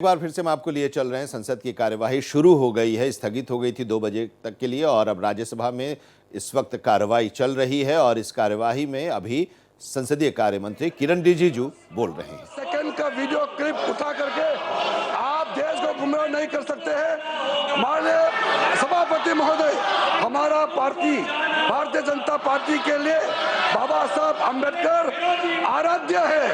एक बार फिर से हम आपको लिए चल रहे हैं। संसद की कार्यवाही शुरू हो गई है, स्थगित हो गई थी 2 बजे तक के लिए और अब राज्यसभा में इस वक्त कार्रवाई चल रही है और इस कार्यवाही में अभी संसदीय कार्य मंत्री किरण रिजिजू बोल रहे हैं। सेकंड का वीडियो क्लिप उठा करके आप देश को गुमराह नहीं कर सकते हैं। माननीय सभापति महोदय, हमारा पार्टी भारतीय जनता पार्टी के लिए बाबा साहब अम्बेडकर आराध्य है,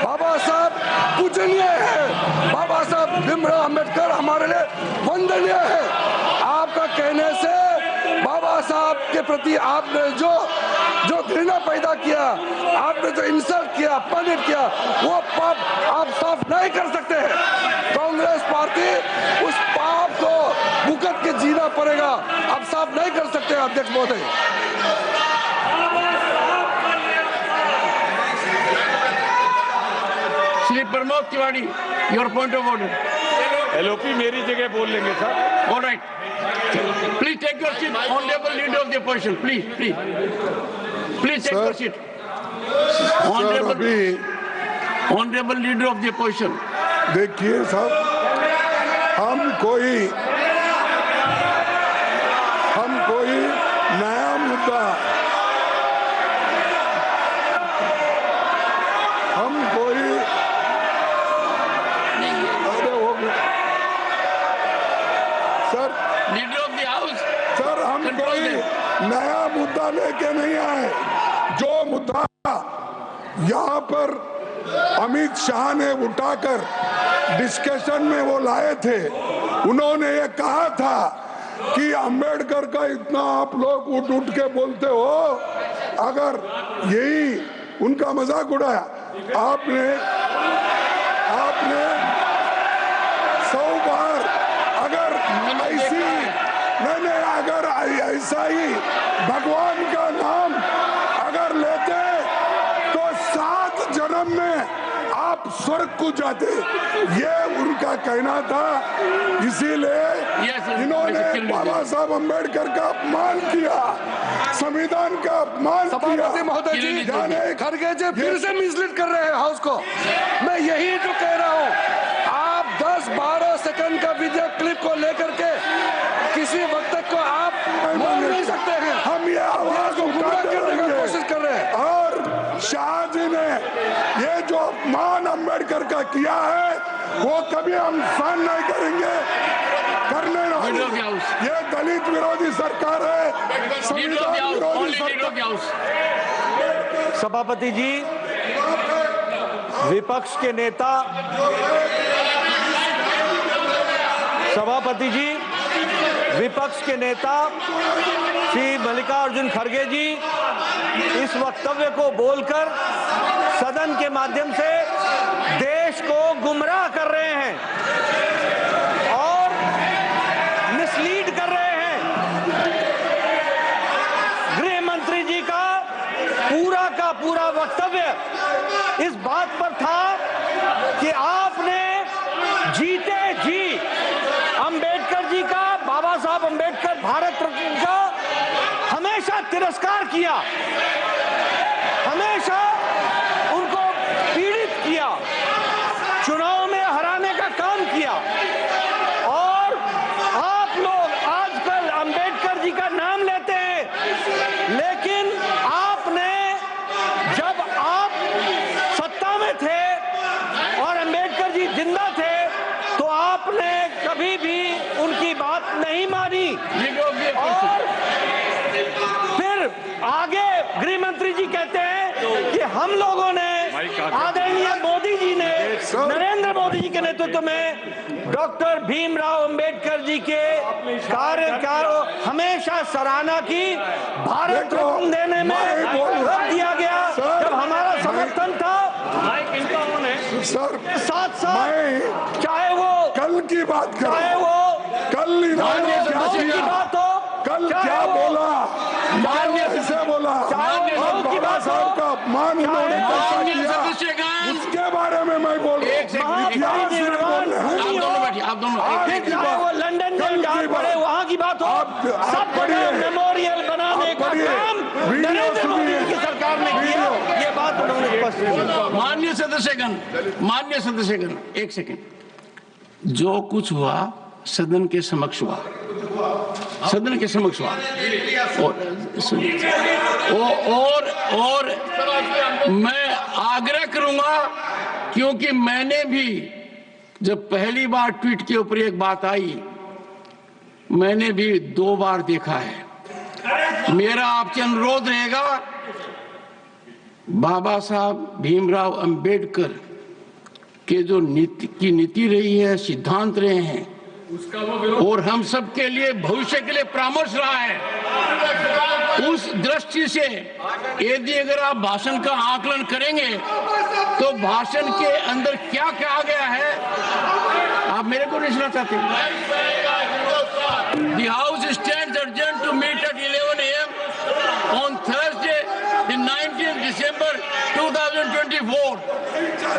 बाबा साहब पूजनीय है, बाबा साहब भीमराव अम्बेडकर हमारे लिए वंदनीय है। आपका कहने से बाबा साहब के प्रति आपने जो घृणा पैदा किया, आपने जो इंसल्ट किया, अपमानित किया, वो पाप आप साफ नहीं कर सकते हैं। कांग्रेस पार्टी उस पाप को भुगत के जीना पड़ेगा, आप साफ नहीं कर सकते अध्यक्ष महोदय। Shri Pramod Tiwari, your point of order. LOP मेरी जगह बोल लेंगे sir. All right, please take your seat, honourable leader of the opposition, please take your seat. Honourable leader of the opposition. देखिए साहब, हम कोई नया मुद्दा, हम कोई sir leader of the house, sir हम कोई नया मुद्दा लेके नहीं आए। जो मुद्दा यहाँ पर अमित शाह ने उठाकर डिस्कशन में वो लाए थे, उन्होंने ये कहा था कि अंबेडकर का इतना आप लोग उठ के बोलते हो, अगर यही उनका मजाक उड़ाया आपने 100 बार, अगर ऐसी नहीं अगर ऐसा ही भगवान का नाम अगर लेते तो 7 जन्म में आप स्वर्ग को जाते, ये उनका कहना था। इसीलिए इन्होंने बाबा साहब अम्बेडकर का अपमान किया, संविधान का अपमान किया। महोदय जी, खड़गे जी फिर से मिसलीड कर रहे हैं हाउस को। मैं यही तो कह रहा हूँ, आप 10-12 सेकंड का वीडियो क्लिप को लेकर के किसी वक्त को आप बोल नहीं सकते हैं। हम ये आवाज गुमराह करने की कोशिश कर रहे हैं। और शाह जी ने ये जो अपमान अम्बेडकर का किया है, वो कभी हम सहन नहीं करेंगे, करने नहीं। ये दलित विरोधी सरकार है, संविधान विरोधी सरकार। सभापति जी, विपक्ष के नेता श्री मल्लिकार्जुन खड़गे जी इस वक्तव्य को बोलकर सदन के माध्यम से देश को गुमराह कर रहे हैं और मिसलीड कर रहे हैं। गृह मंत्री जी का पूरा वक्तव्य इस बात पर था कि आपने जीते जी अंबेडकर जी का, बाबा साहब अंबेडकर भारत रत्न का हमेशा तिरस्कार किया, हमेशा उनको पीड़ित किया, चुनाव में हराने का काम किया। और आप लोग आजकल अंबेडकर जी का नाम लेते हैं, लेकिन आपने, जब आप सत्ता में थे और अंबेडकर जी जिंदा थे, तो आपने कभी भी उनकी बात नहीं मानी। और फिर आगे गृह मंत्री जी कहते हैं कि हम लोगों ने, आदरणीय मोदी जी ने, नरेंद्र मोदी जी के नेतृत्व में डॉक्टर भीमराव अंबेडकर जी के कार्य का हमेशा सराहना की, भारत रत्न देने में रख दिया गया। जब हमारा समर्थन था सर, साथ चाहे वो कल की बात करें, चाहे वो कल की बात हो, कल क्या बोला, ऐसे बोला, बाबा साहब का अपमान उन्होंने कैसा किया, उसके बारे में मैं बोल रहा हूँ। वो लंदन में जहाँ पड़े वहाँ की बात हो, सब मेमोरियल बनाने का काम नरेंद्र मोदी की सरकार ने किया। ये बात उन्होंने माननीय सदस्यगण, एक सेकंड। जो कुछ हुआ सदन के समक्ष हुआ, सदन के समक्ष हुआ। और मैं आग्रह करूंगा, क्योंकि मैंने भी जब पहली बार ट्वीट के ऊपर एक बात आई, मैंने भी 2 बार देखा है। मेरा आपसे अनुरोध रहेगा, बाबा साहब भीमराव अंबेडकर के जो नीति रही है, सिद्धांत रहे हैं, और हम सब के लिए भविष्य के लिए परामर्श रहा है, उस दृष्टि से यदि अगर आप भाषण का आकलन करेंगे तो भाषण के अंदर क्या कहा गया है आप मेरे को नहीं सुना चाहते। The House stands adjourned to meet at 11 a.m. on Thursday, the 19th December 2024.